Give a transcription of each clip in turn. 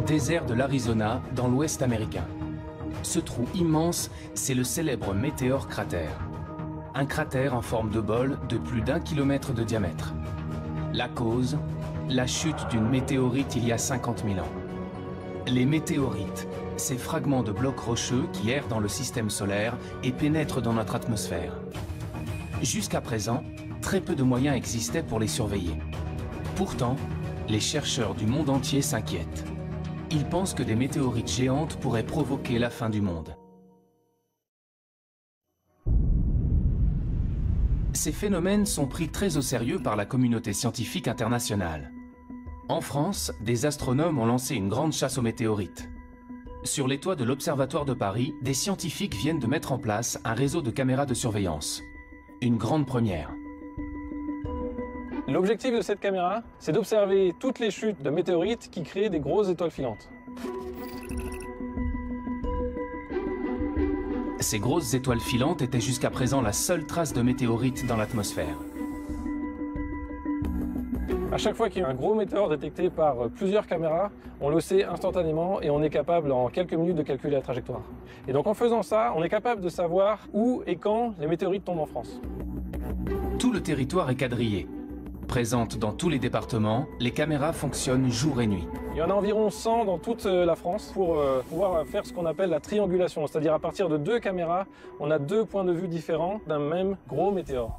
désert de l'Arizona, dans l'ouest américain. Ce trou immense, c'est le célèbre météore cratère. Un cratère en forme de bol de plus d'1 kilomètre de diamètre. La cause, la chute d'une météorite il y a 50 000 ans. Les météorites, ces fragments de blocs rocheux qui errent dans le système solaire et pénètrent dans notre atmosphère. Jusqu'à présent, très peu de moyens existaient pour les surveiller. Pourtant, les chercheurs du monde entier s'inquiètent. Ils pensent que des météorites géantes pourraient provoquer la fin du monde. Ces phénomènes sont pris très au sérieux par la communauté scientifique internationale. En France, des astronomes ont lancé une grande chasse aux météorites. Sur les toits de l'Observatoire de Paris, des scientifiques viennent de mettre en place un réseau de caméras de surveillance. Une grande première. L'objectif de cette caméra, c'est d'observer toutes les chutes de météorites qui créent des grosses étoiles filantes. Ces grosses étoiles filantes étaient jusqu'à présent la seule trace de météorites dans l'atmosphère. À chaque fois qu'il y a un gros météore détecté par plusieurs caméras, on le sait instantanément et on est capable en quelques minutes de calculer la trajectoire. Et donc en faisant ça, on est capable de savoir où et quand les météorites tombent en France. Tout le territoire est quadrillé. Présentes dans tous les départements, les caméras fonctionnent jour et nuit. Il y en a environ 100 dans toute la France pour pouvoir faire ce qu'on appelle la triangulation. C'est-à-dire à partir de 2 caméras, on a 2 points de vue différents d'un même gros météore.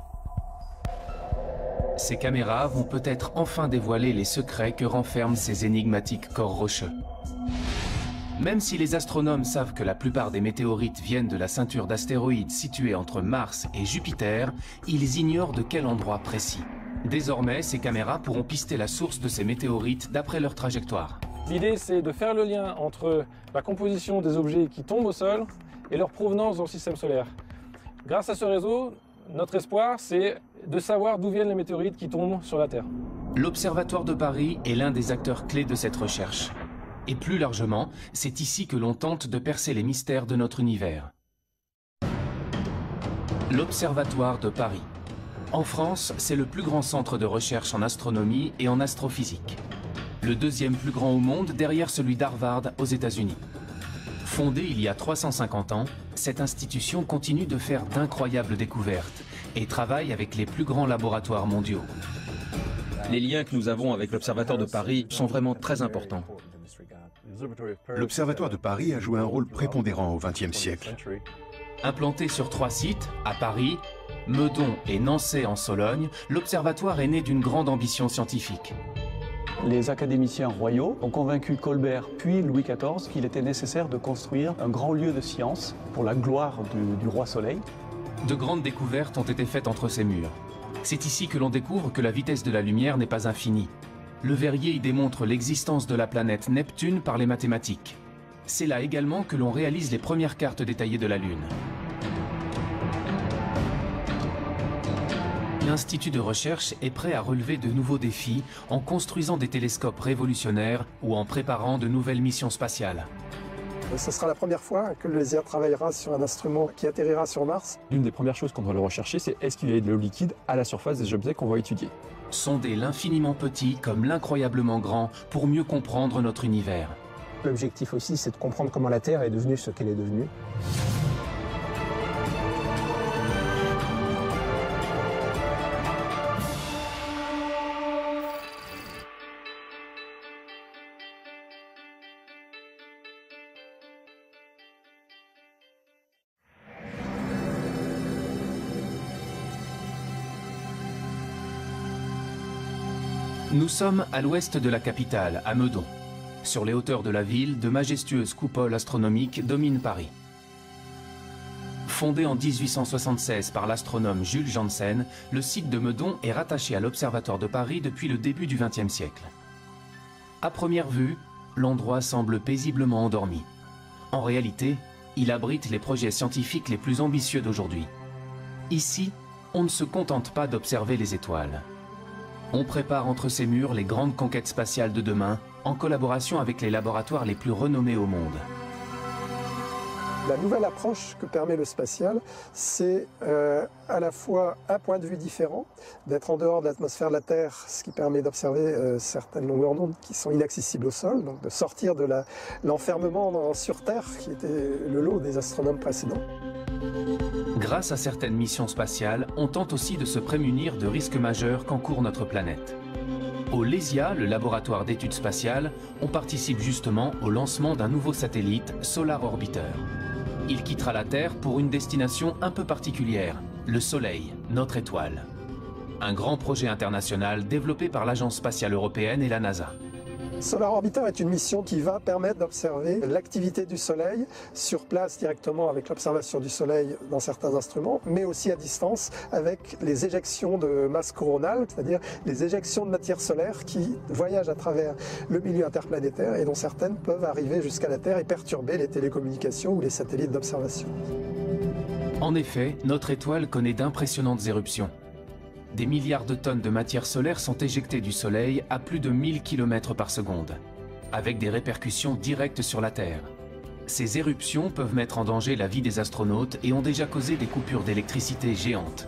Ces caméras vont peut-être enfin dévoiler les secrets que renferment ces énigmatiques corps rocheux. Même si les astronomes savent que la plupart des météorites viennent de la ceinture d'astéroïdes située entre Mars et Jupiter, ils ignorent de quel endroit précis. Désormais, ces caméras pourront pister la source de ces météorites d'après leur trajectoire. L'idée, c'est de faire le lien entre la composition des objets qui tombent au sol et leur provenance dans le système solaire. Grâce à ce réseau, notre espoir, c'est de savoir d'où viennent les météorites qui tombent sur la Terre. L'Observatoire de Paris est l'un des acteurs clés de cette recherche. Et plus largement, c'est ici que l'on tente de percer les mystères de notre univers. L'Observatoire de Paris. En France, c'est le plus grand centre de recherche en astronomie et en astrophysique. Le deuxième plus grand au monde derrière celui d'Harvard aux États-Unis. Fondée il y a 350 ans, cette institution continue de faire d'incroyables découvertes et travaille avec les plus grands laboratoires mondiaux. Les liens que nous avons avec l'Observatoire de Paris sont vraiment très importants. L'Observatoire de Paris a joué un rôle prépondérant au XXe siècle. Implanté sur 3 sites, à Paris, Meudon et Nançay en Sologne, l'Observatoire est né d'une grande ambition scientifique. Les académiciens royaux ont convaincu Colbert puis Louis XIV qu'il était nécessaire de construire un grand lieu de science pour la gloire du roi Soleil. De grandes découvertes ont été faites entre ces murs. C'est ici que l'on découvre que la vitesse de la lumière n'est pas infinie. Le Verrier y démontre l'existence de la planète Neptune par les mathématiques. C'est là également que l'on réalise les premières cartes détaillées de la Lune. L'Institut de recherche est prêt à relever de nouveaux défis en construisant des télescopes révolutionnaires ou en préparant de nouvelles missions spatiales. Ce sera la première fois que le LESIA travaillera sur un instrument qui atterrira sur Mars. L'une des premières choses qu'on doit le rechercher, c'est est-ce qu'il y a de l'eau liquide à la surface des objets qu'on va étudier. Sonder l'infiniment petit comme l'incroyablement grand pour mieux comprendre notre univers. L'objectif aussi, c'est de comprendre comment la Terre est devenue ce qu'elle est devenue. Nous sommes à l'ouest de la capitale, à Meudon. Sur les hauteurs de la ville, de majestueuses coupoles astronomiques dominent Paris. Fondé en 1876 par l'astronome Jules Janssen, le site de Meudon est rattaché à l'Observatoire de Paris depuis le début du XXe siècle. À première vue, l'endroit semble paisiblement endormi. En réalité, il abrite les projets scientifiques les plus ambitieux d'aujourd'hui. Ici, on ne se contente pas d'observer les étoiles. On prépare entre ces murs les grandes conquêtes spatiales de demain, en collaboration avec les laboratoires les plus renommés au monde. La nouvelle approche que permet le spatial, c'est à la fois un point de vue différent, d'être en dehors de l'atmosphère de la Terre, ce qui permet d'observer certaines longueurs d'onde qui sont inaccessibles au sol, donc de sortir de l'enfermement sur Terre qui était le lot des astronomes précédents. Grâce à certaines missions spatiales, on tente aussi de se prémunir de risques majeurs qu'encourt notre planète. Au LESIA, le laboratoire d'études spatiales, on participe justement au lancement d'un nouveau satellite, Solar Orbiter. Il quittera la Terre pour une destination un peu particulière, le Soleil, notre étoile. Un grand projet international développé par l'Agence spatiale européenne et la NASA. Solar Orbiter est une mission qui va permettre d'observer l'activité du Soleil sur place directement avec l'observation du Soleil dans certains instruments, mais aussi à distance avec les éjections de masse coronale, c'est-à-dire les éjections de matière solaire qui voyagent à travers le milieu interplanétaire et dont certaines peuvent arriver jusqu'à la Terre et perturber les télécommunications ou les satellites d'observation. En effet, notre étoile connaît d'impressionnantes éruptions. Des milliards de tonnes de matière solaire sont éjectées du Soleil à plus de 1000 km par seconde, avec des répercussions directes sur la Terre. Ces éruptions peuvent mettre en danger la vie des astronautes et ont déjà causé des coupures d'électricité géantes.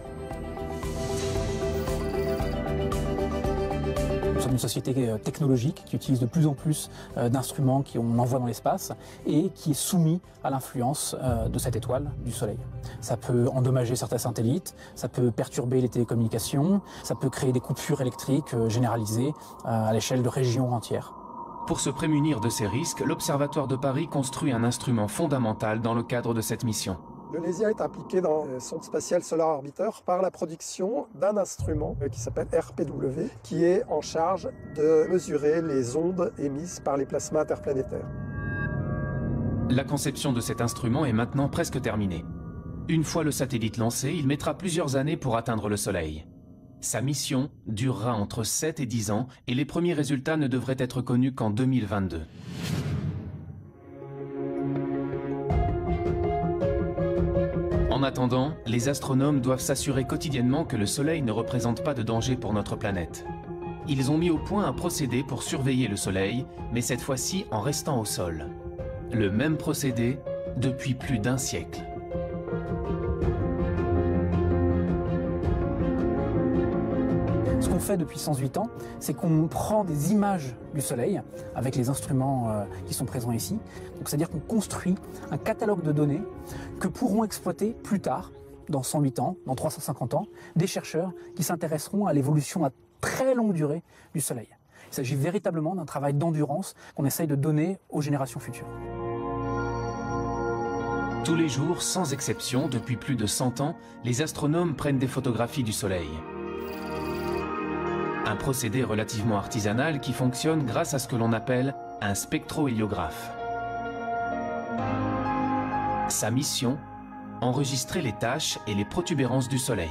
Nous sommes une société technologique qui utilise de plus en plus d'instruments qu'on envoie dans l'espace et qui est soumis à l'influence de cette étoile, du Soleil. Ça peut endommager certains satellites, ça peut perturber les télécommunications, ça peut créer des coupures électriques généralisées à l'échelle de régions entières. Pour se prémunir de ces risques, l'Observatoire de Paris construit un instrument fondamental dans le cadre de cette mission. Le LESIA est impliqué dans le sonde spatiale Solar Orbiter par la production d'un instrument qui s'appelle RPW, qui est en charge de mesurer les ondes émises par les plasmas interplanétaires. La conception de cet instrument est maintenant presque terminée. Une fois le satellite lancé, il mettra plusieurs années pour atteindre le Soleil. Sa mission durera entre 7 et 10 ans et les premiers résultats ne devraient être connus qu'en 2022. En attendant, les astronomes doivent s'assurer quotidiennement que le Soleil ne représente pas de danger pour notre planète. Ils ont mis au point un procédé pour surveiller le Soleil, mais cette fois-ci en restant au sol. Le même procédé depuis plus d'un siècle. Ce qu'on fait depuis 108 ans, c'est qu'on prend des images du Soleil avec les instruments qui sont présents ici. Donc, c'est-à-dire qu'on construit un catalogue de données que pourront exploiter plus tard, dans 108 ans, dans 350 ans, des chercheurs qui s'intéresseront à l'évolution à très longue durée du Soleil. Il s'agit véritablement d'un travail d'endurance qu'on essaye de donner aux générations futures. Tous les jours, sans exception, depuis plus de 100 ans, les astronomes prennent des photographies du Soleil. Un procédé relativement artisanal qui fonctionne grâce à ce que l'on appelle un spectrohéliographe. Sa mission, enregistrer les taches et les protubérances du Soleil.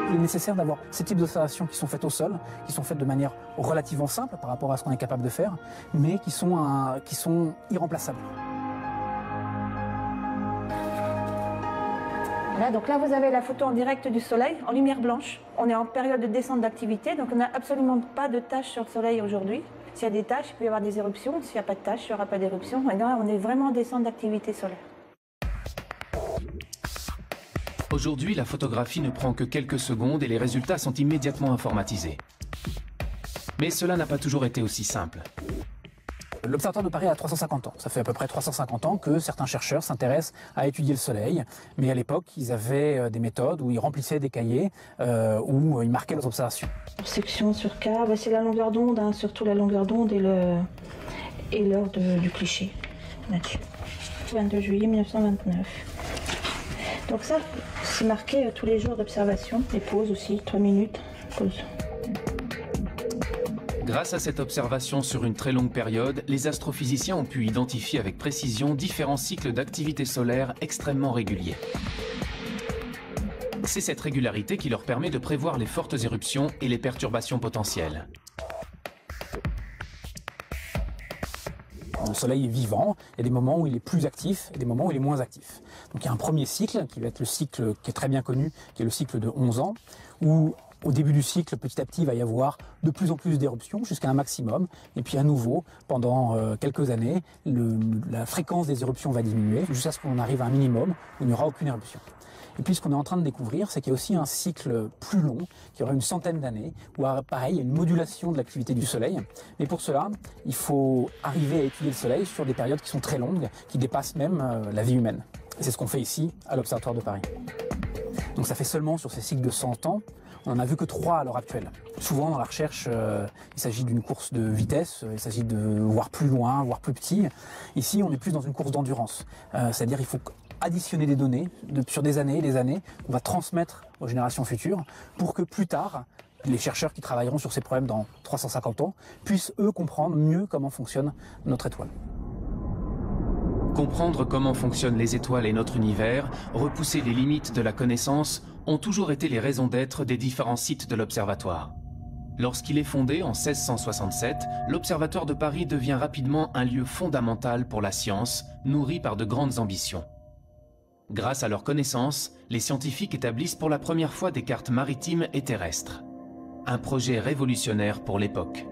Il est nécessaire d'avoir ces types d'observations qui sont faites au sol, qui sont faites de manière relativement simple par rapport à ce qu'on est capable de faire, mais qui sont irremplaçables. Là, donc là, vous avez la photo en direct du Soleil, en lumière blanche. On est en période de descente d'activité, donc on n'a absolument pas de taches sur le Soleil aujourd'hui. S'il y a des taches, il peut y avoir des éruptions. S'il n'y a pas de taches, il n'y aura pas d'éruption. Et là, on est vraiment en descente d'activité solaire. Aujourd'hui, la photographie ne prend que quelques secondes et les résultats sont immédiatement informatisés. Mais cela n'a pas toujours été aussi simple. L'Observatoire de Paris a 350 ans. Ça fait à peu près 350 ans que certains chercheurs s'intéressent à étudier le Soleil. Mais à l'époque, ils avaient des méthodes où ils remplissaient des cahiers, où ils marquaient leurs observations. Section sur K, c'est la longueur d'onde, hein, surtout la longueur d'onde et l'heure du cliché. Là-dessus. 22 juillet 1929. Donc ça, c'est marqué tous les jours d'observation. Et pause aussi, 3 minutes, pause. Grâce à cette observation sur une très longue période, les astrophysiciens ont pu identifier avec précision différents cycles d'activité solaire extrêmement réguliers. C'est cette régularité qui leur permet de prévoir les fortes éruptions et les perturbations potentielles. Le Soleil est vivant, il y a des moments où il est plus actif et des moments où il est moins actif. Donc il y a un premier cycle, qui va être le cycle qui est très bien connu, qui est le cycle de 11 ans, où Au début du cycle, petit à petit, il va y avoir de plus en plus d'éruptions jusqu'à un maximum. Et puis à nouveau, pendant quelques années, la fréquence des éruptions va diminuer jusqu'à ce qu'on arrive à un minimum où il n'y aura aucune éruption. Et puis ce qu'on est en train de découvrir, c'est qu'il y a aussi un cycle plus long, qui aura une centaine d'années, où pareil, il y a une modulation de l'activité du Soleil. Mais pour cela, il faut arriver à étudier le Soleil sur des périodes qui sont très longues, qui dépassent même la vie humaine. Et c'est ce qu'on fait ici, à l'Observatoire de Paris. Donc ça fait seulement sur ces cycles de 100 ans, on n'en a vu que 3 à l'heure actuelle. Souvent dans la recherche, il s'agit d'une course de vitesse, il s'agit de voir plus loin, voir plus petit. Ici, on est plus dans une course d'endurance. C'est-à-dire qu'il faut additionner des données sur des années, qu'on va transmettre aux générations futures pour que plus tard, les chercheurs qui travailleront sur ces problèmes dans 350 ans puissent, eux, comprendre mieux comment fonctionne notre étoile. Comprendre comment fonctionnent les étoiles et notre univers, repousser les limites de la connaissance, ont toujours été les raisons d'être des différents sites de l'Observatoire. Lorsqu'il est fondé en 1667, l'Observatoire de Paris devient rapidement un lieu fondamental pour la science, nourri par de grandes ambitions. Grâce à leurs connaissances, les scientifiques établissent pour la première fois des cartes maritimes et terrestres. Un projet révolutionnaire pour l'époque.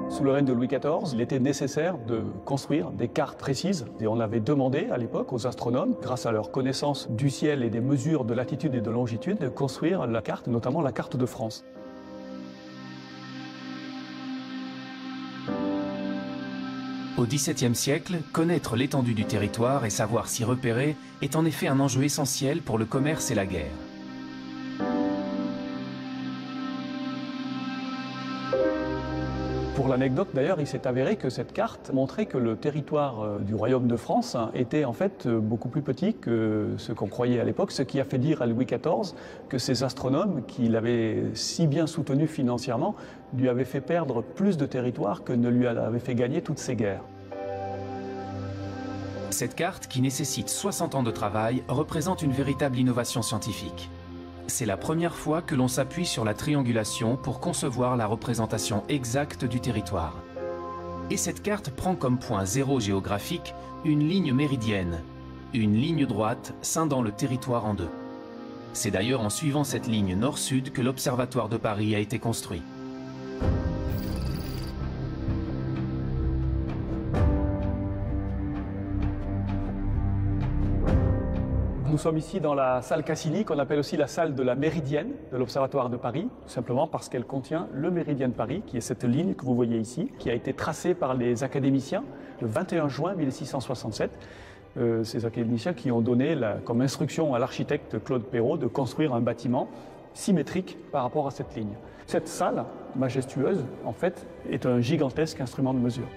Sous le règne de Louis XIV, il était nécessaire de construire des cartes précises. Et on avait demandé à l'époque aux astronomes, grâce à leur connaissance du ciel et des mesures de latitude et de longitude, de construire la carte, notamment la carte de France. Au XVIIe siècle, connaître l'étendue du territoire et savoir s'y repérer est en effet un enjeu essentiel pour le commerce et la guerre. Pour l'anecdote d'ailleurs, il s'est avéré que cette carte montrait que le territoire du royaume de France était en fait beaucoup plus petit que ce qu'on croyait à l'époque, ce qui a fait dire à Louis XIV que ces astronomes, qui l'avaient si bien soutenu financièrement, lui avaient fait perdre plus de territoire que ne lui avait fait gagner toutes ces guerres. Cette carte, qui nécessite 60 ans de travail, représente une véritable innovation scientifique. C'est la première fois que l'on s'appuie sur la triangulation pour concevoir la représentation exacte du territoire. Et cette carte prend comme point zéro géographique une ligne méridienne, une ligne droite scindant le territoire en deux. C'est d'ailleurs en suivant cette ligne nord-sud que l'Observatoire de Paris a été construit. Nous sommes ici dans la salle Cassini, qu'on appelle aussi la salle de la Méridienne de l'Observatoire de Paris, tout simplement parce qu'elle contient le Méridien de Paris, qui est cette ligne que vous voyez ici, qui a été tracée par les académiciens le 21 juin 1667. Ces académiciens qui ont donné comme instruction à l'architecte Claude Perrault de construire un bâtiment symétrique par rapport à cette ligne. Cette salle majestueuse, en fait, est un gigantesque instrument de mesure.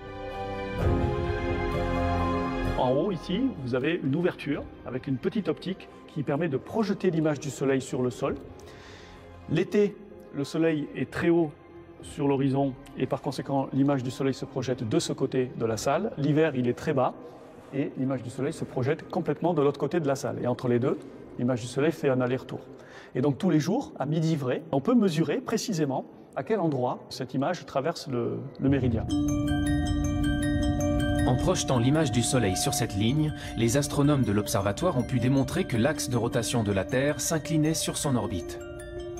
En haut, ici, vous avez une ouverture avec une petite optique qui permet de projeter l'image du soleil sur le sol. L'été, le soleil est très haut sur l'horizon et par conséquent, l'image du soleil se projette de ce côté de la salle. L'hiver, il est très bas et l'image du soleil se projette complètement de l'autre côté de la salle. Et entre les deux, l'image du soleil fait un aller-retour. Et donc tous les jours, à midi vrai, on peut mesurer précisément à quel endroit cette image traverse le méridien. En projetant l'image du Soleil sur cette ligne, les astronomes de l'Observatoire ont pu démontrer que l'axe de rotation de la Terre s'inclinait sur son orbite.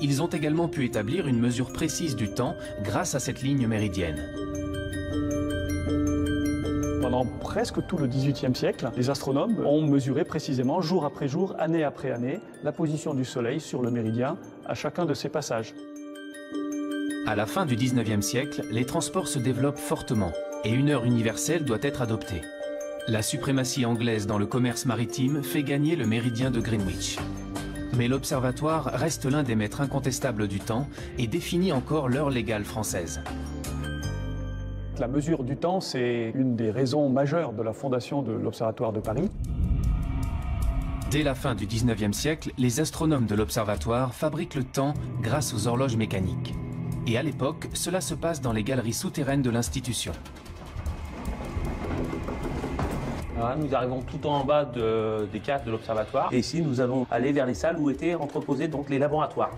Ils ont également pu établir une mesure précise du temps grâce à cette ligne méridienne. Pendant presque tout le XVIIIe siècle, les astronomes ont mesuré précisément, jour après jour, année après année, la position du Soleil sur le méridien à chacun de ses passages. À la fin du XIXe siècle, les transports se développent fortement et une heure universelle doit être adoptée. La suprématie anglaise dans le commerce maritime fait gagner le méridien de Greenwich. Mais l'Observatoire reste l'un des maîtres incontestables du temps et définit encore l'heure légale française. La mesure du temps, c'est une des raisons majeures de la fondation de l'Observatoire de Paris. Dès la fin du XIXe siècle, les astronomes de l'Observatoire fabriquent le temps grâce aux horloges mécaniques. Et à l'époque, cela se passe dans les galeries souterraines de l'institution. Voilà, nous arrivons tout en bas des cases de l'Observatoire. Et ici, nous allons aller vers les salles où étaient entreposés donc les laboratoires.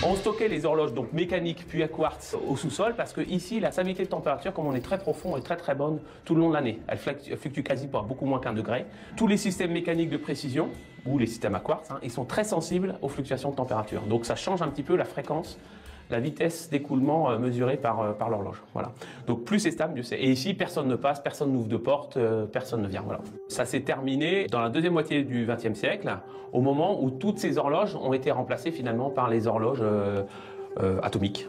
On stockait les horloges donc mécaniques puis à quartz au sous-sol parce que ici la stabilité de température, comme on est très profond, est très bonne tout le long de l'année. Elle fluctue quasi pas beaucoup moins qu'1 degré. Tous les systèmes mécaniques de précision ou les systèmes à quartz, ils sont très sensibles aux fluctuations de température. Donc ça change un petit peu la fréquence, la vitesse d'écoulement mesurée par l'horloge. Voilà. Donc plus c'est stable, mieux c'est. Et ici, personne ne passe, personne n'ouvre de porte, personne ne vient. Voilà. Ça s'est terminé dans la deuxième moitié du XXe siècle, au moment où toutes ces horloges ont été remplacées finalement par les horloges atomiques.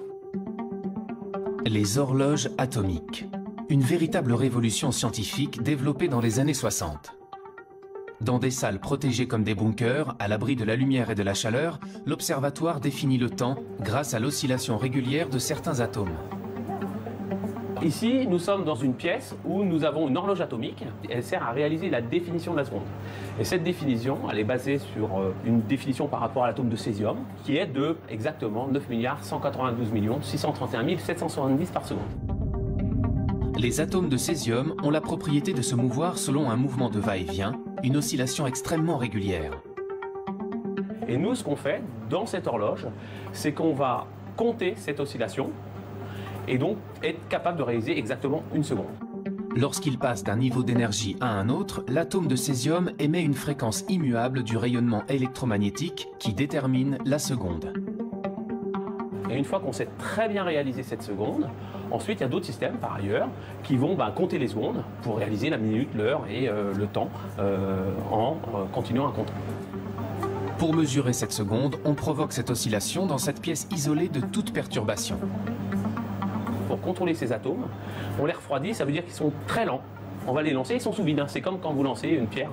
Les horloges atomiques. Une véritable révolution scientifique développée dans les années 60. Dans des salles protégées comme des bunkers, à l'abri de la lumière et de la chaleur, l'observatoire définit le temps grâce à l'oscillation régulière de certains atomes. Ici, nous sommes dans une pièce où nous avons une horloge atomique. Elle sert à réaliser la définition de la seconde. Et cette définition, elle est basée sur une définition par rapport à l'atome de césium, qui est de exactement 9 192 631 770 par seconde. Les atomes de césium ont la propriété de se mouvoir selon un mouvement de va-et-vient, une oscillation extrêmement régulière. Et nous, ce qu'on fait dans cette horloge, c'est qu'on va compter cette oscillation et donc être capable de réaliser exactement 1 seconde. Lorsqu'il passe d'un niveau d'énergie à un autre, l'atome de césium émet une fréquence immuable du rayonnement électromagnétique qui détermine la seconde. Et une fois qu'on sait très bien réaliser cette seconde, ensuite il y a d'autres systèmes par ailleurs qui vont compter les secondes pour réaliser la minute, l'heure et le temps en continuant à compter. Pour mesurer cette seconde, on provoque cette oscillation dans cette pièce isolée de toute perturbation. Pour contrôler ces atomes, on les refroidit, ça veut dire qu'ils sont très lents. On va les lancer, ils sont sous vide. C'est comme quand vous lancez une pierre.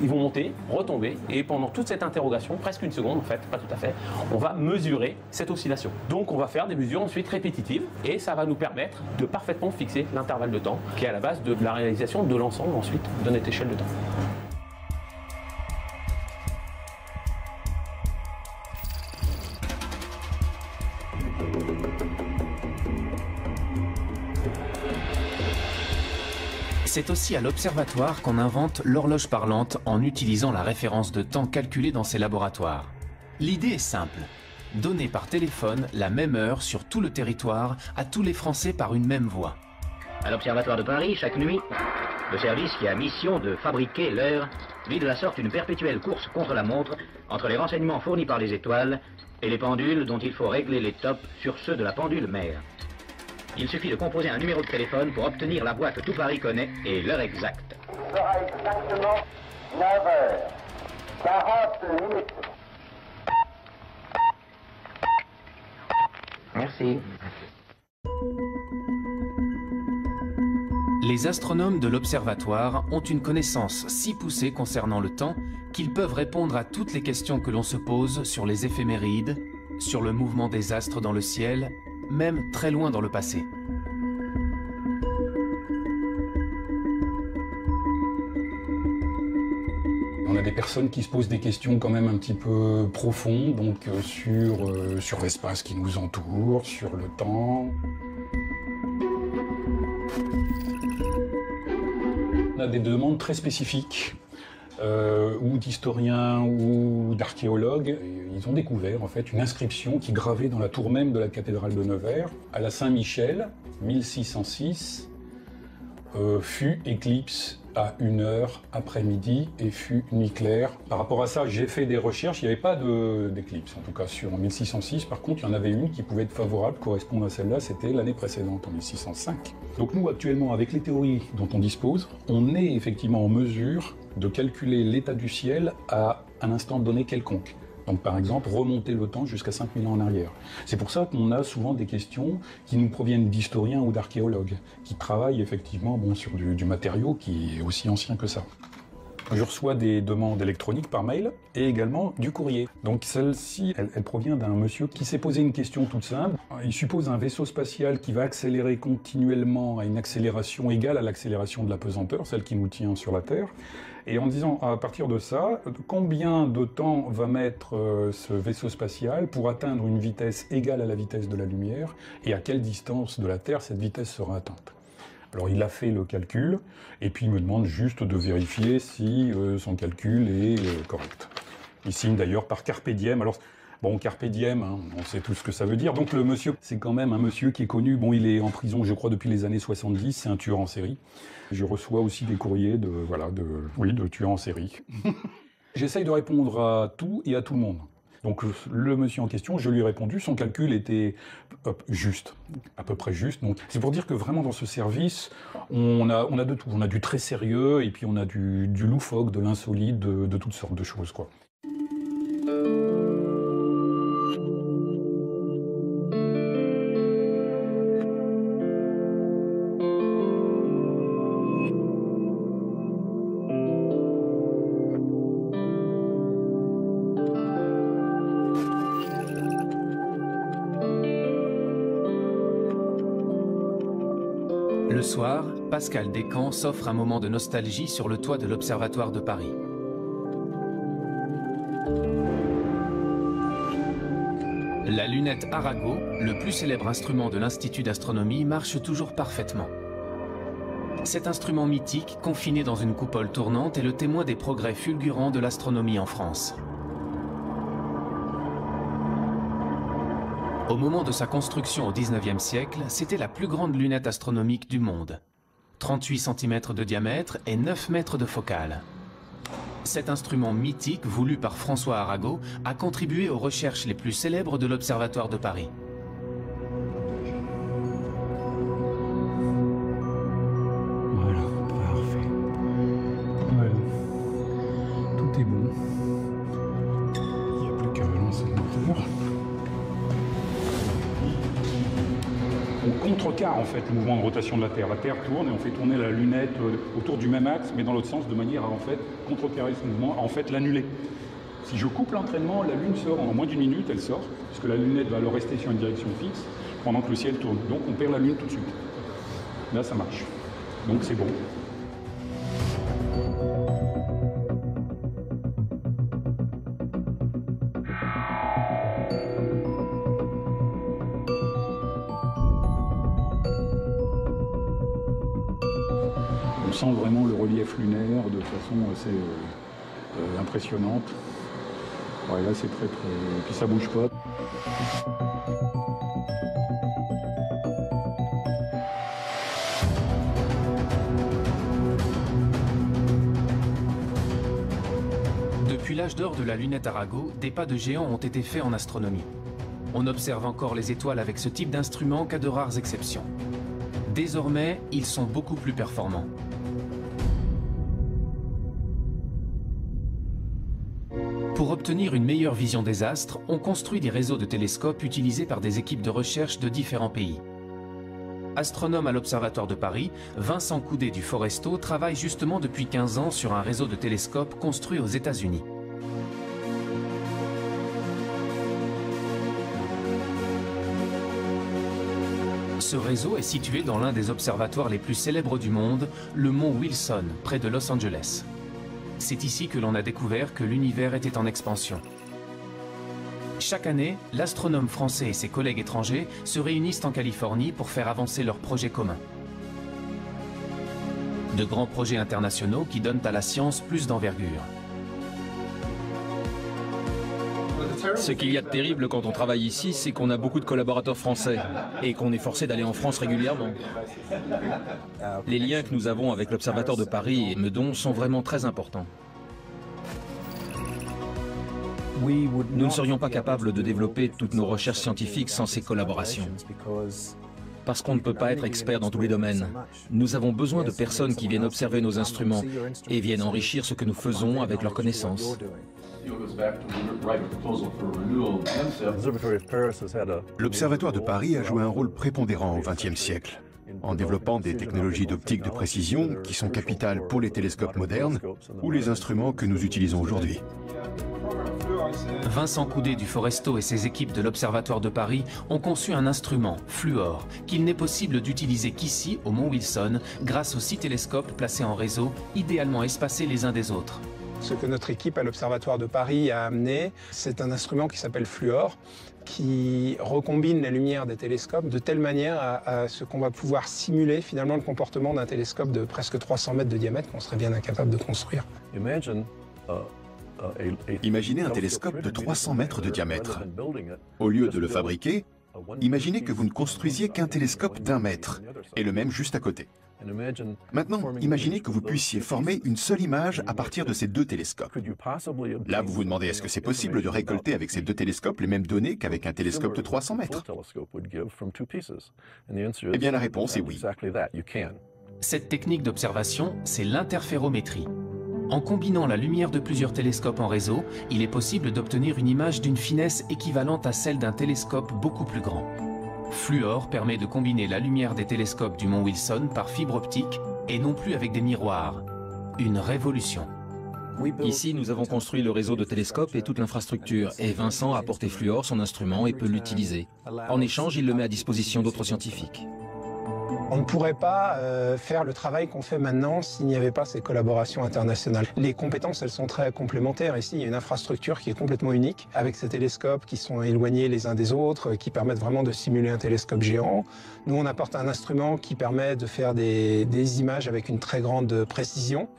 Ils vont monter, retomber, et pendant toute cette interrogation, presque 1 seconde en fait, pas tout à fait, on va mesurer cette oscillation. Donc on va faire des mesures ensuite répétitives, et ça va nous permettre de parfaitement fixer l'intervalle de temps, qui est à la base de la réalisation de l'ensemble ensuite de notre échelle de temps. C'est aussi à l'observatoire qu'on invente l'horloge parlante en utilisant la référence de temps calculée dans ces laboratoires. L'idée est simple, donner par téléphone la même heure sur tout le territoire à tous les Français par une même voie. À l'Observatoire de Paris, chaque nuit, le service qui a mission de fabriquer l'heure vit de la sorte une perpétuelle course contre la montre entre les renseignements fournis par les étoiles et les pendules dont il faut régler les tops sur ceux de la pendule mère. Il suffit de composer un numéro de téléphone pour obtenir la voix que tout Paris connaît et l'heure exacte. Il sera exactement 9h40. Merci. Les astronomes de l'observatoire ont une connaissance si poussée concernant le temps qu'ils peuvent répondre à toutes les questions que l'on se pose sur les éphémérides, sur le mouvement des astres dans le ciel, même très loin dans le passé. On a des personnes qui se posent des questions quand même un petit peu profondes, donc sur l'espace qui nous entoure, sur le temps. On a des demandes très spécifiques, ou d'historiens ou d'archéologues. Ils ont découvert en fait une inscription qui gravait dans la tour même de la cathédrale de Nevers, à la Saint-Michel, 1606, fut éclipse à 1h après-midi et fut nuit claire. Par rapport à ça, j'ai fait des recherches, il n'y avait pas d'éclipse, en tout cas sur 1606. Par contre, il y en avait une qui pouvait être favorable, correspondre à celle-là, c'était l'année précédente, en 1605. Donc nous, actuellement, avec les théories dont on dispose, on est effectivement en mesure de calculer l'état du ciel à un instant donné quelconque. Donc par exemple, remonter le temps jusqu'à 5000 ans en arrière. C'est pour ça qu'on a souvent des questions qui nous proviennent d'historiens ou d'archéologues, qui travaillent effectivement sur du matériau qui est aussi ancien que ça. Je reçois des demandes électroniques par mail et également du courrier. Donc celle-ci, elle provient d'un monsieur qui s'est posé une question toute simple. Il suppose un vaisseau spatial qui va accélérer continuellement à une accélération égale à l'accélération de la pesanteur, celle qui nous tient sur la Terre. Et en disant, à partir de ça, combien de temps va mettre ce vaisseau spatial pour atteindre une vitesse égale à la vitesse de la lumière et à quelle distance de la Terre cette vitesse sera atteinte. Alors il a fait le calcul, et puis il me demande juste de vérifier si son calcul est correct. Il signe d'ailleurs par Carpe Diem. Alors Bon, carpe diem, hein, on sait tout ce que ça veut dire. Donc le monsieur, c'est quand même un monsieur qui est connu. Bon, il est en prison, je crois, depuis les années 70. C'est un tueur en série. Je reçois aussi des courriers de tueurs en série. J'essaye de répondre à tout et à tout le monde. Donc le monsieur en question, je lui ai répondu, son calcul était juste, à peu près juste. Donc c'est pour dire que vraiment dans ce service, on a de tout. On a du très sérieux et puis on a du loufoque, de l'insolite, de toutes sortes de choses, quoi. Le soir, Pascal Descamps s'offre un moment de nostalgie sur le toit de l'Observatoire de Paris. La lunette Arago, le plus célèbre instrument de l'Institut d'astronomie, marche toujours parfaitement. Cet instrument mythique, confiné dans une coupole tournante, est le témoin des progrès fulgurants de l'astronomie en France. Au moment de sa construction au XIXe siècle, c'était la plus grande lunette astronomique du monde. 38 cm de diamètre et 9 mètres de focale. Cet instrument mythique, voulu par François Arago, a contribué aux recherches les plus célèbres de l'Observatoire de Paris. Voilà, parfait. Voilà. Tout est bon. Il n'y a plus qu'à relancer le moteur. On contrecarre en fait le mouvement de rotation de la Terre. La Terre tourne et on fait tourner la lunette autour du même axe, mais dans l'autre sens, de manière à en fait contrecarrer ce mouvement, à en fait l'annuler. Si je coupe l'entraînement, la Lune sort en moins d'une minute, elle sort, puisque la lunette va alors rester sur une direction fixe pendant que le ciel tourne. Donc on perd la Lune tout de suite. Là, ça marche. Donc c'est bon. On sent vraiment le relief lunaire de façon assez impressionnante. Ouais, là, c'est très. Puis ça bouge pas. Depuis l'âge d'or de la lunette Arago, des pas de géant ont été faits en astronomie. On observe encore les étoiles avec ce type d'instrument qu'à de rares exceptions. Désormais, ils sont beaucoup plus performants. Pour obtenir une meilleure vision des astres, on construit des réseaux de télescopes utilisés par des équipes de recherche de différents pays. Astronome à l'Observatoire de Paris, Vincent Coudet du Foresto travaille justement depuis 15 ans sur un réseau de télescopes construit aux États-Unis. Ce réseau est situé dans l'un des observatoires les plus célèbres du monde, le mont Wilson, près de Los Angeles. C'est ici que l'on a découvert que l'univers était en expansion. Chaque année, l'astronome français et ses collègues étrangers se réunissent en Californie pour faire avancer leurs projets communs. De grands projets internationaux qui donnent à la science plus d'envergure. Ce qu'il y a de terrible quand on travaille ici, c'est qu'on a beaucoup de collaborateurs français et qu'on est forcé d'aller en France régulièrement. Les liens que nous avons avec l'Observatoire de Paris et Meudon sont vraiment très importants. Nous ne serions pas capables de développer toutes nos recherches scientifiques sans ces collaborations. Parce qu'on ne peut pas être expert dans tous les domaines. Nous avons besoin de personnes qui viennent observer nos instruments et viennent enrichir ce que nous faisons avec leurs connaissances. L'Observatoire de Paris a joué un rôle prépondérant au XXe siècle, en développant des technologies d'optique de précision qui sont capitales pour les télescopes modernes ou les instruments que nous utilisons aujourd'hui. Vincent Coudet du Foresto et ses équipes de l'Observatoire de Paris ont conçu un instrument, Fluor, qu'il n'est possible d'utiliser qu'ici, au Mont Wilson, grâce aux 6 télescopes placés en réseau, idéalement espacés les uns des autres. Ce que notre équipe à l'Observatoire de Paris a amené, c'est un instrument qui s'appelle Fluor, qui recombine la lumière des télescopes de telle manière à ce qu'on va pouvoir simuler finalement le comportement d'un télescope de presque 300 mètres de diamètre qu'on serait bien incapable de construire. Imaginez un télescope de 300 mètres de diamètre. Au lieu de le fabriquer, imaginez que vous ne construisiez qu'un télescope d'1 mètre, et le même juste à côté. Maintenant, imaginez que vous puissiez former une seule image à partir de ces deux télescopes. Là, vous vous demandez, est-ce que c'est possible de récolter avec ces deux télescopes les mêmes données qu'avec un télescope de 300 mètres? Eh bien, la réponse est oui. Cette technique d'observation, c'est l'interférométrie. En combinant la lumière de plusieurs télescopes en réseau, il est possible d'obtenir une image d'une finesse équivalente à celle d'un télescope beaucoup plus grand. Fluor permet de combiner la lumière des télescopes du mont Wilson par fibre optique et non plus avec des miroirs. Une révolution. Ici, nous avons construit le réseau de télescopes et toute l'infrastructure, et Vincent a apporté Fluor, son instrument, et peut l'utiliser. En échange, il le met à disposition d'autres scientifiques. On ne pourrait pas faire le travail qu'on fait maintenant s'il n'y avait pas ces collaborations internationales. Les compétences, elles sont très complémentaires. Ici, il y a une infrastructure qui est complètement unique, avec ces télescopes qui sont éloignés les uns des autres, qui permettent vraiment de simuler un télescope géant. Nous, on apporte un instrument qui permet de faire des images avec une très grande précision.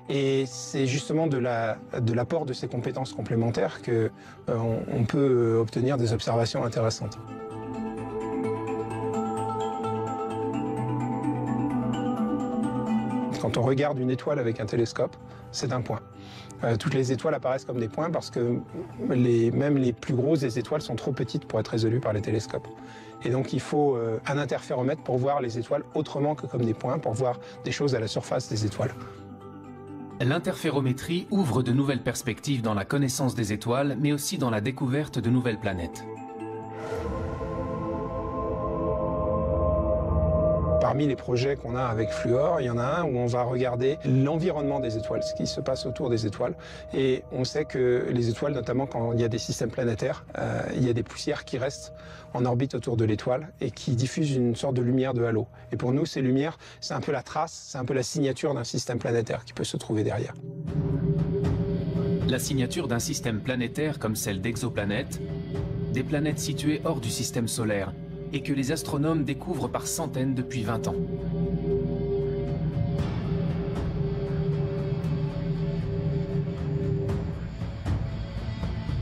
Et c'est justement de l'apport de ces compétences complémentaires qu'on peut obtenir des observations intéressantes. Quand on regarde une étoile avec un télescope, c'est un point. Toutes les étoiles apparaissent comme des points parce que même les plus grosses des étoiles sont trop petites pour être résolues par les télescopes. Et donc il faut un interféromètre pour voir les étoiles autrement que comme des points, pour voir des choses à la surface des étoiles. L'interférométrie ouvre de nouvelles perspectives dans la connaissance des étoiles, mais aussi dans la découverte de nouvelles planètes. Parmi les projets qu'on a avec Fluor, il y en a un où on va regarder l'environnement des étoiles, ce qui se passe autour des étoiles. Et on sait que les étoiles, notamment quand il y a des systèmes planétaires, il y a des poussières qui restent en orbite autour de l'étoile et qui diffusent une sorte de lumière de halo. Et pour nous, ces lumières, c'est un peu la trace, c'est un peu la signature d'un système planétaire qui peut se trouver derrière. La signature d'un système planétaire comme celle d'exoplanètes, des planètes situées hors du système solaire, et que les astronomes découvrent par centaines depuis 20 ans.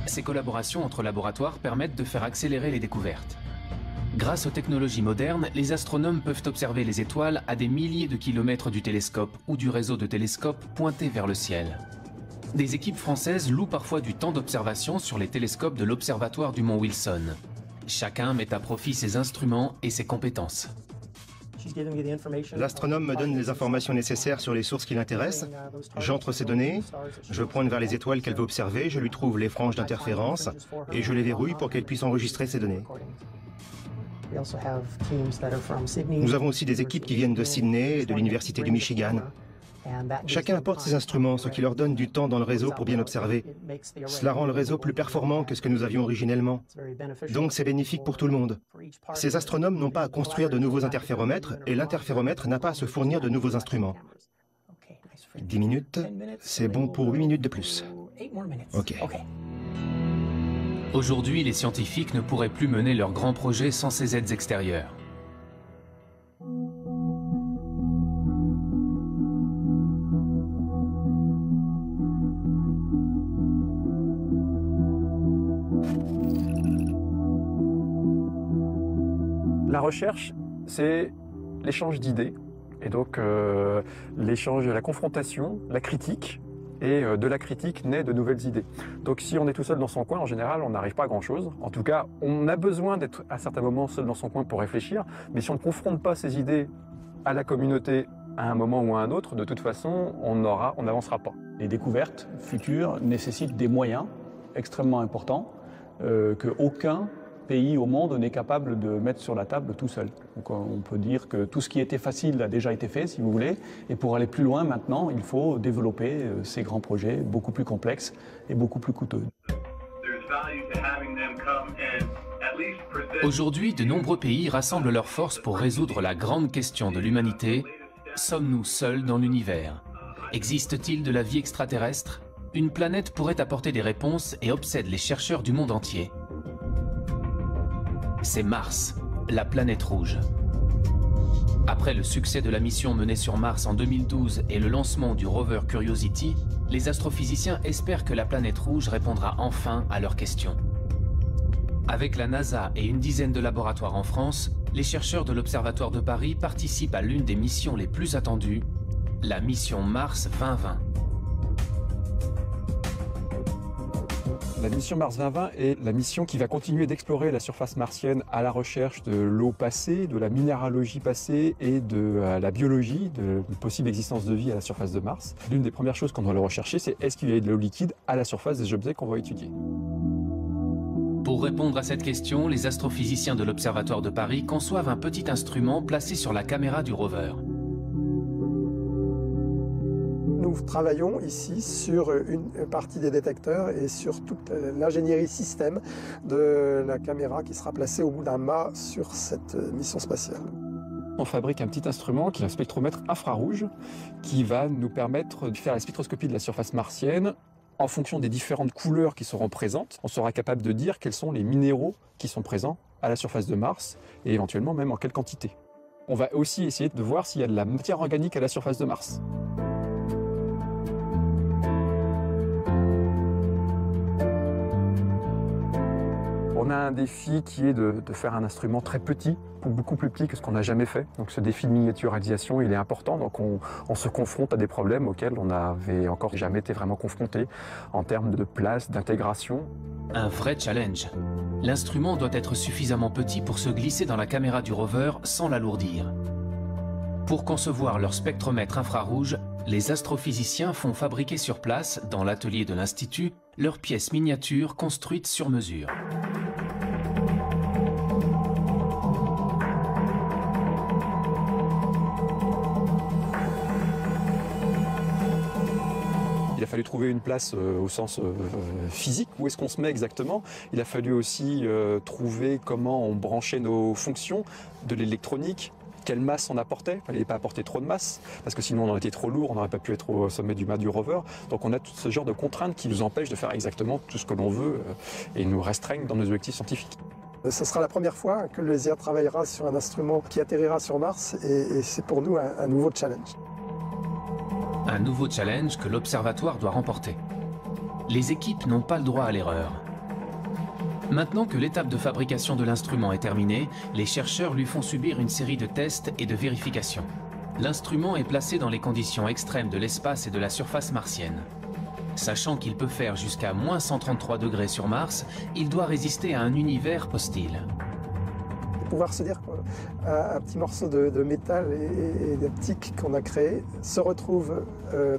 Ces collaborations entre laboratoires permettent de faire accélérer les découvertes. Grâce aux technologies modernes, les astronomes peuvent observer les étoiles à des milliers de kilomètres du télescope ou du réseau de télescopes pointés vers le ciel. Des équipes françaises louent parfois du temps d'observation sur les télescopes de l'observatoire du mont Wilson. Chacun met à profit ses instruments et ses compétences. L'astronome me donne les informations nécessaires sur les sources qui l'intéressent. J'entre ces données, je pointe vers les étoiles qu'elle veut observer, je lui trouve les franges d'interférence et je les verrouille pour qu'elle puisse enregistrer ces données. Nous avons aussi des équipes qui viennent de Sydney et de l'Université du Michigan. Chacun apporte ses instruments, ce qui leur donne du temps dans le réseau pour bien observer. Cela rend le réseau plus performant que ce que nous avions originellement. Donc c'est bénéfique pour tout le monde. Ces astronomes n'ont pas à construire de nouveaux interféromètres et l'interféromètre n'a pas à se fournir de nouveaux instruments. 10 minutes, c'est bon pour 8 minutes de plus. Ok. Aujourd'hui, les scientifiques ne pourraient plus mener leurs grands projets sans ces aides extérieures. La recherche, c'est l'échange d'idées, et donc l'échange, la confrontation, la critique, et de la critique naît de nouvelles idées. Donc si on est tout seul dans son coin, en général, on n'arrive pas à grand-chose. En tout cas, on a besoin d'être à certains moments seul dans son coin pour réfléchir, mais si on ne confronte pas ces idées à la communauté à un moment ou à un autre, de toute façon, on n'avancera pas. Les découvertes futures nécessitent des moyens extrêmement importants qu'aucun pays au monde n'est capable de mettre sur la table tout seul. Donc on peut dire que tout ce qui était facile a déjà été fait, si vous voulez, et pour aller plus loin maintenant, il faut développer ces grands projets beaucoup plus complexes et beaucoup plus coûteux. Aujourd'hui, de nombreux pays rassemblent leurs forces pour résoudre la grande question de l'humanité. Sommes-nous seuls dans l'univers? Existe-t-il de la vie extraterrestre? Une planète pourrait apporter des réponses et obsède les chercheurs du monde entier. C'est Mars, la planète rouge. Après le succès de la mission menée sur Mars en 2012 et le lancement du rover Curiosity, les astrophysiciens espèrent que la planète rouge répondra enfin à leurs questions. Avec la NASA et une dizaine de laboratoires en France, les chercheurs de l'Observatoire de Paris participent à l'une des missions les plus attendues, la mission Mars 2020. La mission Mars 2020 est la mission qui va continuer d'explorer la surface martienne à la recherche de l'eau passée, de la minéralogie passée et de la biologie, de la possible existence de vie à la surface de Mars. L'une des premières choses qu'on doit rechercher, c'est est-ce qu'il y a de l'eau liquide à la surface des objets qu'on va étudier. Pour répondre à cette question, les astrophysiciens de l'Observatoire de Paris conçoivent un petit instrument placé sur la caméra du rover. Nous travaillons ici sur une partie des détecteurs et sur toute l'ingénierie système de la caméra qui sera placée au bout d'un mât sur cette mission spatiale. On fabrique un petit instrument qui est un spectromètre infrarouge qui va nous permettre de faire la spectroscopie de la surface martienne. En fonction des différentes couleurs qui seront présentes, on sera capable de dire quels sont les minéraux qui sont présents à la surface de Mars et éventuellement même en quelle quantité. On va aussi essayer de voir s'il y a de la matière organique à la surface de Mars. On a un défi qui est de faire un instrument très petit, beaucoup plus petit que ce qu'on n'a jamais fait. Donc ce défi de miniaturisation, il est important. Donc on se confronte à des problèmes auxquels on n'avait encore jamais été vraiment confronté en termes de place, d'intégration. Un vrai challenge. L'instrument doit être suffisamment petit pour se glisser dans la caméra du rover sans l'alourdir. Pour concevoir leur spectromètre infrarouge, les astrophysiciens font fabriquer sur place, dans l'atelier de l'Institut, leurs pièces miniatures construites sur mesure. Il a fallu trouver une place au sens physique, où est-ce qu'on se met exactement. Il a fallu aussi trouver comment on branchait nos fonctions, de l'électronique, quelle masse on apportait. Il ne fallait pas apporter trop de masse, parce que sinon on aurait été trop lourd, on n'aurait pas pu être au sommet du mât du rover. Donc on a tout ce genre de contraintes qui nous empêchent de faire exactement tout ce que l'on veut et nous restreignent dans nos objectifs scientifiques. Ce sera la première fois que le LESIA travaillera sur un instrument qui atterrira sur Mars et c'est pour nous un nouveau challenge. Un nouveau challenge que l'Observatoire doit remporter. Les équipes n'ont pas le droit à l'erreur. Maintenant que l'étape de fabrication de l'instrument est terminée, les chercheurs lui font subir une série de tests et de vérifications. L'instrument est placé dans les conditions extrêmes de l'espace et de la surface martienne. Sachant qu'il peut faire jusqu'à -133 degrés sur Mars, il doit résister à un univers hostile. Pouvoir se dire qu'un petit morceau de métal et d'optique qu'on a créé se retrouve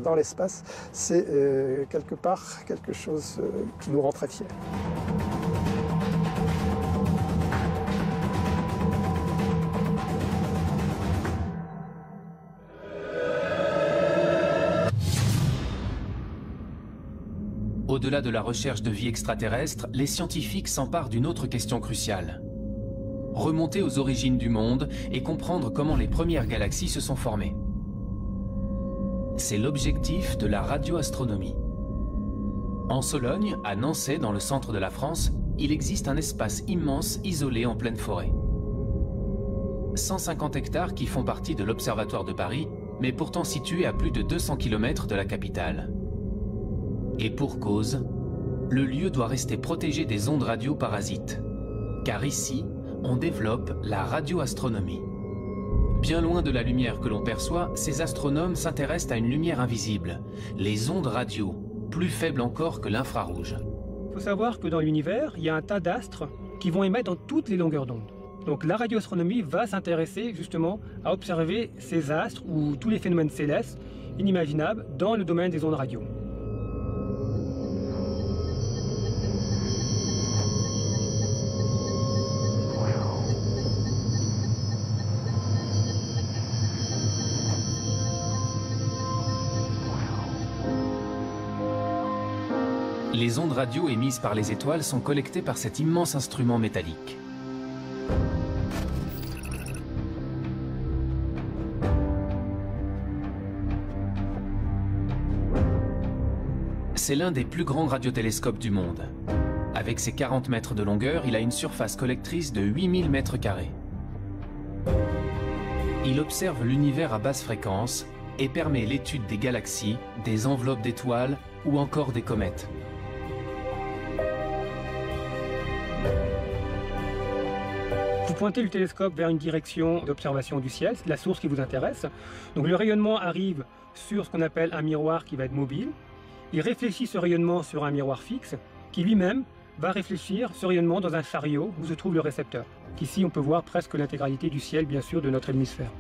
dans l'espace, c'est quelque part quelque chose qui nous rend très fiers. Au-delà de la recherche de vie extraterrestre, les scientifiques s'emparent d'une autre question cruciale. Remonter aux origines du monde et comprendre comment les premières galaxies se sont formées. C'est l'objectif de la radioastronomie. En Sologne, à Nançay, dans le centre de la France, il existe un espace immense isolé en pleine forêt. 150 hectares qui font partie de l'Observatoire de Paris, mais pourtant situé à plus de 200 km de la capitale. Et pour cause, le lieu doit rester protégé des ondes radio parasites. Car ici, on développe la radioastronomie. Bien loin de la lumière que l'on perçoit, ces astronomes s'intéressent à une lumière invisible, les ondes radio, plus faibles encore que l'infrarouge. Il faut savoir que dans l'univers, il y a un tas d'astres qui vont émettre dans toutes les longueurs d'onde. Donc la radioastronomie va s'intéresser justement à observer ces astres ou tous les phénomènes célestes inimaginables dans le domaine des ondes radio. Les ondes radio émises par les étoiles sont collectées par cet immense instrument métallique. C'est l'un des plus grands radiotélescopes du monde. Avec ses 40 mètres de longueur, il a une surface collectrice de 8000 mètres carrés. Il observe l'univers à basse fréquence et permet l'étude des galaxies, des enveloppes d'étoiles ou encore des comètes. Vous pointez le télescope vers une direction d'observation du ciel, c'est la source qui vous intéresse. Donc le rayonnement arrive sur ce qu'on appelle un miroir qui va être mobile. Il réfléchit ce rayonnement sur un miroir fixe qui lui-même va réfléchir ce rayonnement dans un chariot où se trouve le récepteur. Ici, on peut voir presque l'intégralité du ciel, bien sûr, de notre hémisphère.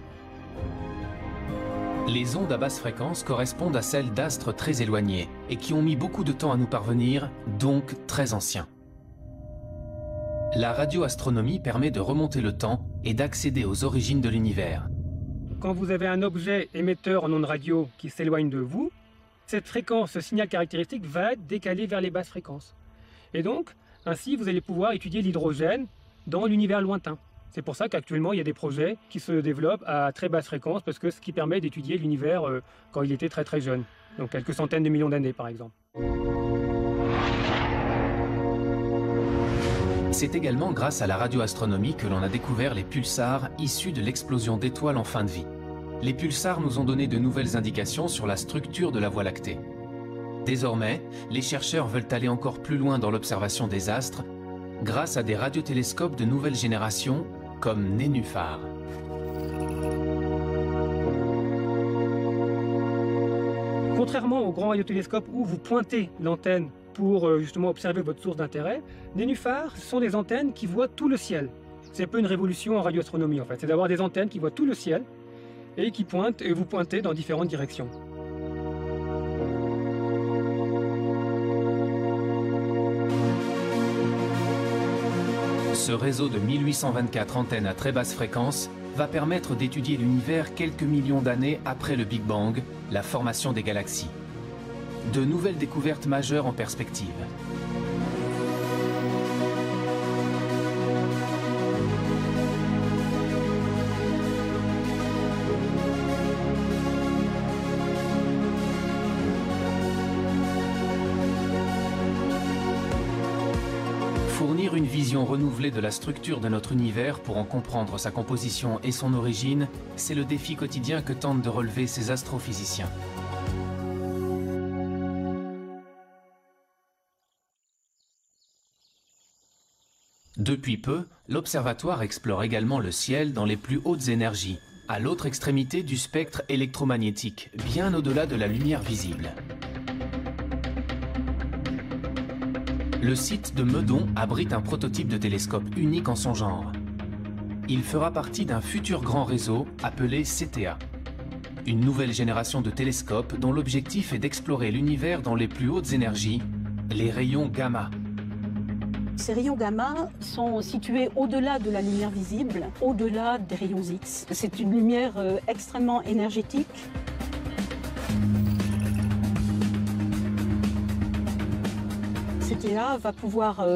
Les ondes à basse fréquence correspondent à celles d'astres très éloignés et qui ont mis beaucoup de temps à nous parvenir, donc très anciens. La radioastronomie permet de remonter le temps et d'accéder aux origines de l'univers. Quand vous avez un objet émetteur en ondes radio qui s'éloigne de vous, cette fréquence, ce signal caractéristique va être décalé vers les basses fréquences. Et donc, ainsi, vous allez pouvoir étudier l'hydrogène dans l'univers lointain. C'est pour ça qu'actuellement, il y a des projets qui se développent à très basse fréquence, parce que ce qui permet d'étudier l'univers quand il était très très jeune, donc quelques centaines de millions d'années par exemple. C'est également grâce à la radioastronomie que l'on a découvert les pulsars issus de l'explosion d'étoiles en fin de vie. Les pulsars nous ont donné de nouvelles indications sur la structure de la Voie lactée. Désormais, les chercheurs veulent aller encore plus loin dans l'observation des astres grâce à des radiotélescopes de nouvelle génération comme Nénuphar. Contrairement aux grands radiotélescopes où vous pointez l'antenne pour justement observer votre source d'intérêt, Nénuphar, ce sont des antennes qui voient tout le ciel. C'est un peu une révolution en radioastronomie en fait, c'est d'avoir des antennes qui voient tout le ciel et qui pointent, et vous pointez dans différentes directions. Ce réseau de 1824 antennes à très basse fréquence va permettre d'étudier l'univers quelques millions d'années après le Big Bang, la formation des galaxies. De nouvelles découvertes majeures en perspective. Fournir une vision renouvelée de la structure de notre univers pour en comprendre sa composition et son origine, c'est le défi quotidien que tentent de relever ces astrophysiciens. Depuis peu, l'Observatoire explore également le ciel dans les plus hautes énergies, à l'autre extrémité du spectre électromagnétique, bien au-delà de la lumière visible. Le site de Meudon abrite un prototype de télescope unique en son genre. Il fera partie d'un futur grand réseau appelé CTA. Une nouvelle génération de télescopes dont l'objectif est d'explorer l'univers dans les plus hautes énergies, les rayons gamma. Ces rayons gamma sont situés au-delà de la lumière visible, au-delà des rayons X. C'est une lumière extrêmement énergétique. CTA va pouvoir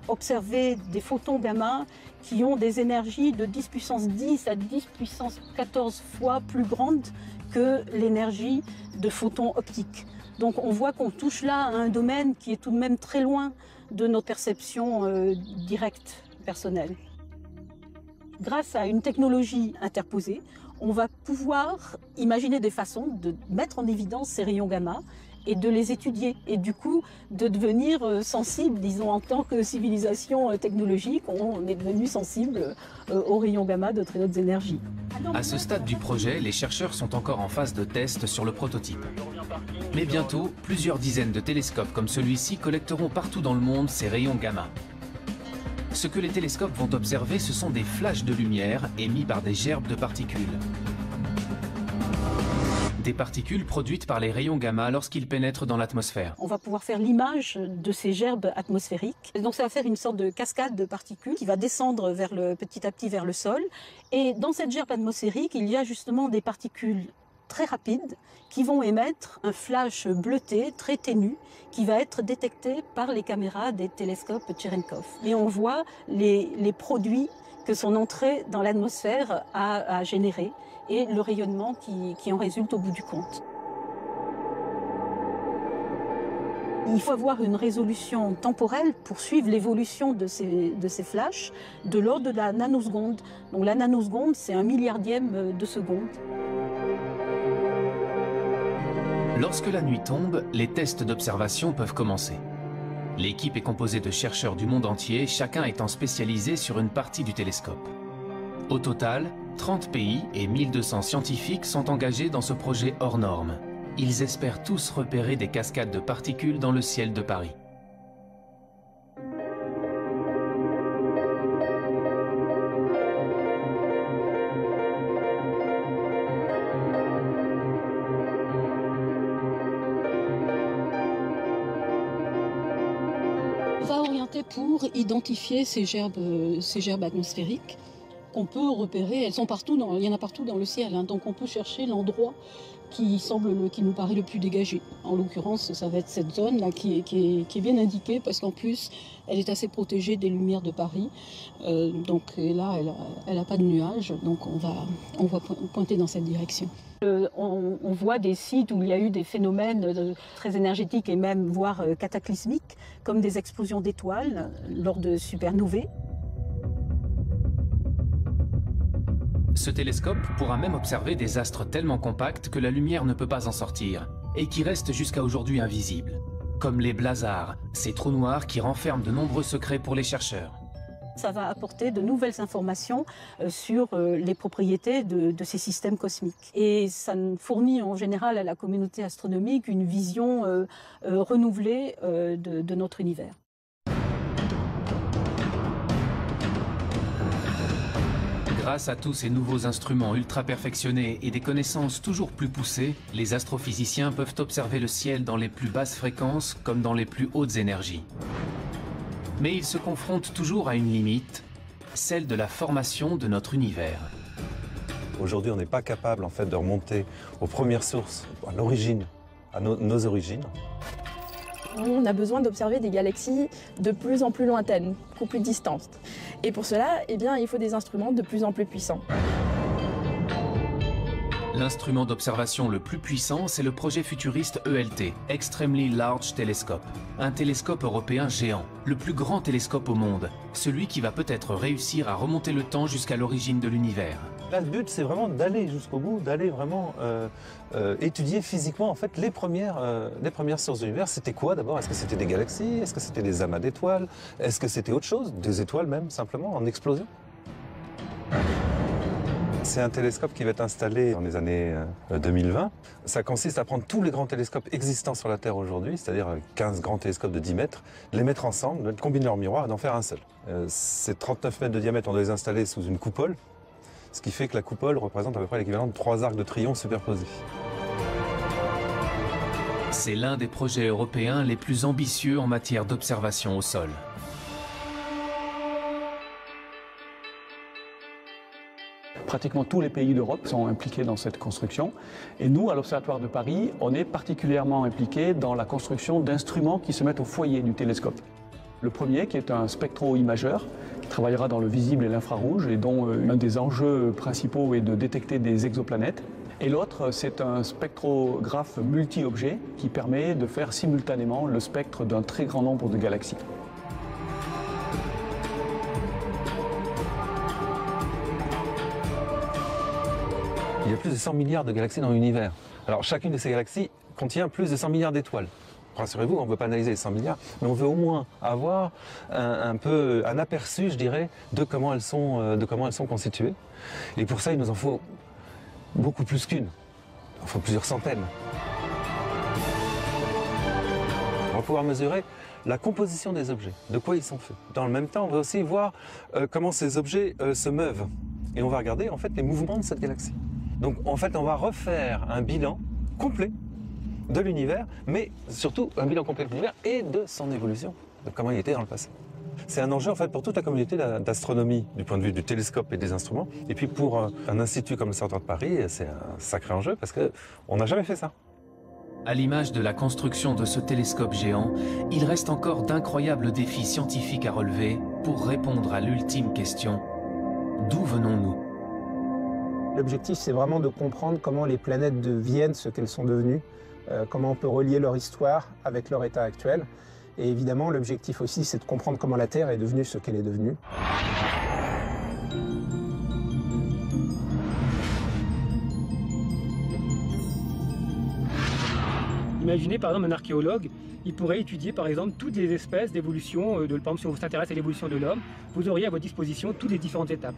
observer des photons gamma qui ont des énergies de 10 puissance 10 à 10 puissance 14 fois plus grandes que l'énergie de photons optiques. Donc on voit qu'on touche là à un domaine qui est tout de même très loin de notre perception directe, personnelle. Grâce à une technologie interposée, on va pouvoir imaginer des façons de mettre en évidence ces rayons gamma et de les étudier, et du coup de devenir sensible, disons, en tant que civilisation technologique, on est devenu sensible aux rayons gamma de très hautes énergies. À ce stade du projet, les chercheurs sont encore en phase de test sur le prototype. Mais bientôt, plusieurs dizaines de télescopes comme celui-ci collecteront partout dans le monde ces rayons gamma. Ce que les télescopes vont observer, ce sont des flashs de lumière émis par des gerbes de particules. Des particules produites par les rayons gamma lorsqu'ils pénètrent dans l'atmosphère. On va pouvoir faire l'image de ces gerbes atmosphériques. Et donc ça va faire une sorte de cascade de particules qui va descendre petit à petit vers le sol. Et dans cette gerbe atmosphérique, il y a justement des particules très rapides qui vont émettre un flash bleuté très ténu qui va être détecté par les caméras des télescopes Cherenkov. Et on voit les produits que son entrée dans l'atmosphère a généré et le rayonnement qui en résulte au bout du compte. Il faut avoir une résolution temporelle pour suivre l'évolution de ces flashs de l'ordre de la nanoseconde. Donc la nanoseconde, c'est 1 milliardième de seconde. Lorsque la nuit tombe, les tests d'observation peuvent commencer. L'équipe est composée de chercheurs du monde entier, chacun étant spécialisé sur une partie du télescope. Au total, 30 pays et 1200 scientifiques sont engagés dans ce projet hors norme. Ils espèrent tous repérer des cascades de particules dans le ciel de Paris. On va orienter pour identifier ces gerbes atmosphériques qu'on peut repérer. Elles sont partout, il y en a partout dans le ciel, hein, donc on peut chercher l'endroit qui nous paraît le plus dégagé. En l'occurrence, ça va être cette zone-là qui est bien indiquée parce qu'en plus, elle est assez protégée des lumières de Paris. Et là, elle n'a pas de nuages, donc on va pointer dans cette direction. On voit des sites où il y a eu des phénomènes très énergétiques et même voire cataclysmiques, comme des explosions d'étoiles lors de supernovae. Ce télescope pourra même observer des astres tellement compacts que la lumière ne peut pas en sortir, et qui restent jusqu'à aujourd'hui invisibles, comme les blazars, ces trous noirs qui renferment de nombreux secrets pour les chercheurs. Ça va apporter de nouvelles informations sur les propriétés de ces systèmes cosmiques. Et ça fournit en général à la communauté astronomique une vision renouvelée de notre univers. Grâce à tous ces nouveaux instruments ultra perfectionnés et des connaissances toujours plus poussées, les astrophysiciens peuvent observer le ciel dans les plus basses fréquences comme dans les plus hautes énergies. Mais ils se confrontent toujours à une limite, celle de la formation de notre univers. Aujourd'hui, on n'est pas capable en fait de remonter aux premières sources, à l'origine, à nos origines. On a besoin d'observer des galaxies de plus en plus lointaines, beaucoup plus distantes. Et pour cela, eh bien, il faut des instruments de plus en plus puissants. L'instrument d'observation le plus puissant, c'est le projet futuriste ELT, Extremely Large Telescope. Un télescope européen géant, le plus grand télescope au monde, celui qui va peut-être réussir à remonter le temps jusqu'à l'origine de l'univers. Là, le but, c'est vraiment d'aller jusqu'au bout, d'aller vraiment étudier physiquement en fait, les premières sources de l'univers. C'était quoi d'abord? Est-ce que c'était des galaxies? Est-ce que c'était des amas d'étoiles? Est-ce que c'était autre chose? Des étoiles même, simplement, en explosion? C'est un télescope qui va être installé dans les années 2020. Ça consiste à prendre tous les grands télescopes existants sur la Terre aujourd'hui, c'est-à-dire 15 grands télescopes de 10 mètres, les mettre ensemble, combiner leurs miroirs et d'en faire un seul. Ces 39 mètres de diamètre, on doit les installer sous une coupole, ce qui fait que la coupole représente à peu près l'équivalent de 3 arcs de triomphe superposés. C'est l'un des projets européens les plus ambitieux en matière d'observation au sol. Pratiquement tous les pays d'Europe sont impliqués dans cette construction. Et nous, à l'Observatoire de Paris, on est particulièrement impliqués dans la construction d'instruments qui se mettent au foyer du télescope. Le premier, qui est un spectro-imageur, qui travaillera dans le visible et l'infrarouge, et dont un des enjeux principaux est de détecter des exoplanètes. Et l'autre, c'est un spectrographe multi-objet qui permet de faire simultanément le spectre d'un très grand nombre de galaxies. Il y a plus de 100 milliards de galaxies dans l'univers. Alors chacune de ces galaxies contient plus de 100 milliards d'étoiles. Rassurez-vous, on ne peut pas analyser les 100 milliards, mais on veut au moins avoir un aperçu, je dirais, de comment elles sont constituées. Et pour ça, il nous en faut beaucoup plus qu'une. Il en faut plusieurs centaines. On va pouvoir mesurer la composition des objets, de quoi ils sont faits. Dans le même temps, on va aussi voir comment ces objets se meuvent. Et on va regarder en fait les mouvements de cette galaxie. Donc en fait, on va refaire un bilan complet de l'univers, mais surtout un bilan complet de l'univers et de son évolution, de comment il était dans le passé. C'est un enjeu en fait pour toute la communauté d'astronomie, du point de vue du télescope et des instruments. Et puis pour un institut comme l'Observatoire de Paris, c'est un sacré enjeu parce qu'on n'a jamais fait ça. À l'image de la construction de ce télescope géant, il reste encore d'incroyables défis scientifiques à relever pour répondre à l'ultime question: d'où venons-nous? L'objectif, c'est vraiment de comprendre comment les planètes deviennent ce qu'elles sont devenues, comment on peut relier leur histoire avec leur état actuel. Et évidemment, l'objectif aussi, c'est de comprendre comment la Terre est devenue ce qu'elle est devenue. Imaginez par exemple un archéologue, il pourrait étudier par exemple toutes les espèces d'évolution, par exemple si on s'intéresse à l'évolution de l'homme, vous auriez à votre disposition toutes les différentes étapes.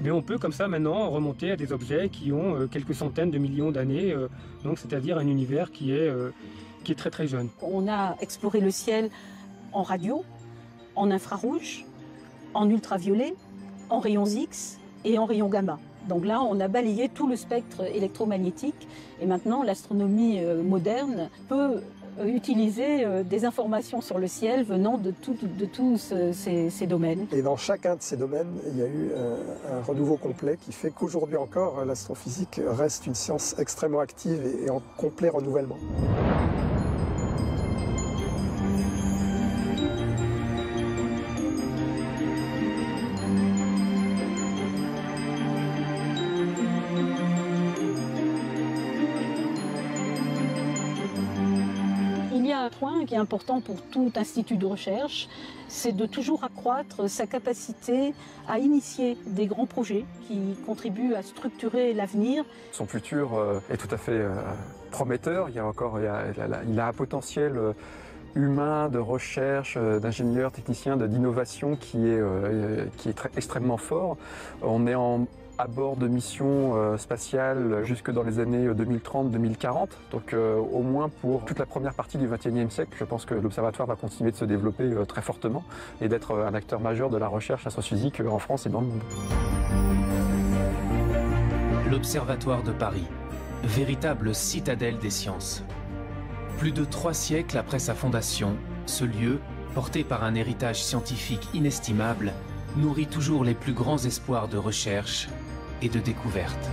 Mais on peut comme ça maintenant remonter à des objets qui ont quelques centaines de millions d'années, donc c'est-à-dire un univers qui est très très jeune. On a exploré le ciel en radio, en infrarouge, en ultraviolet, en rayons X et en rayons gamma. Donc là, on a balayé tout le spectre électromagnétique et maintenant l'astronomie moderne peut utiliser des informations sur le ciel venant de tous ces domaines. Et dans chacun de ces domaines, il y a eu un renouveau complet qui fait qu'aujourd'hui encore, l'astrophysique reste une science extrêmement active et en complet renouvellement. Un point qui est important pour tout institut de recherche, c'est de toujours accroître sa capacité à initier des grands projets qui contribuent à structurer l'avenir. Son futur est tout à fait prometteur. Il a un potentiel humain, de recherche, d'ingénieurs, techniciens, d'innovation qui est extrêmement fort. On est à bord de missions spatiales jusque dans les années 2030-2040. Donc au moins pour toute la première partie du XXIe siècle, je pense que l'Observatoire va continuer de se développer très fortement et d'être un acteur majeur de la recherche astrophysique en France et dans le monde. L'Observatoire de Paris, véritable citadelle des sciences. Plus de 3 siècles après sa fondation, ce lieu, porté par un héritage scientifique inestimable, nourrit toujours les plus grands espoirs de recherche et de découverte.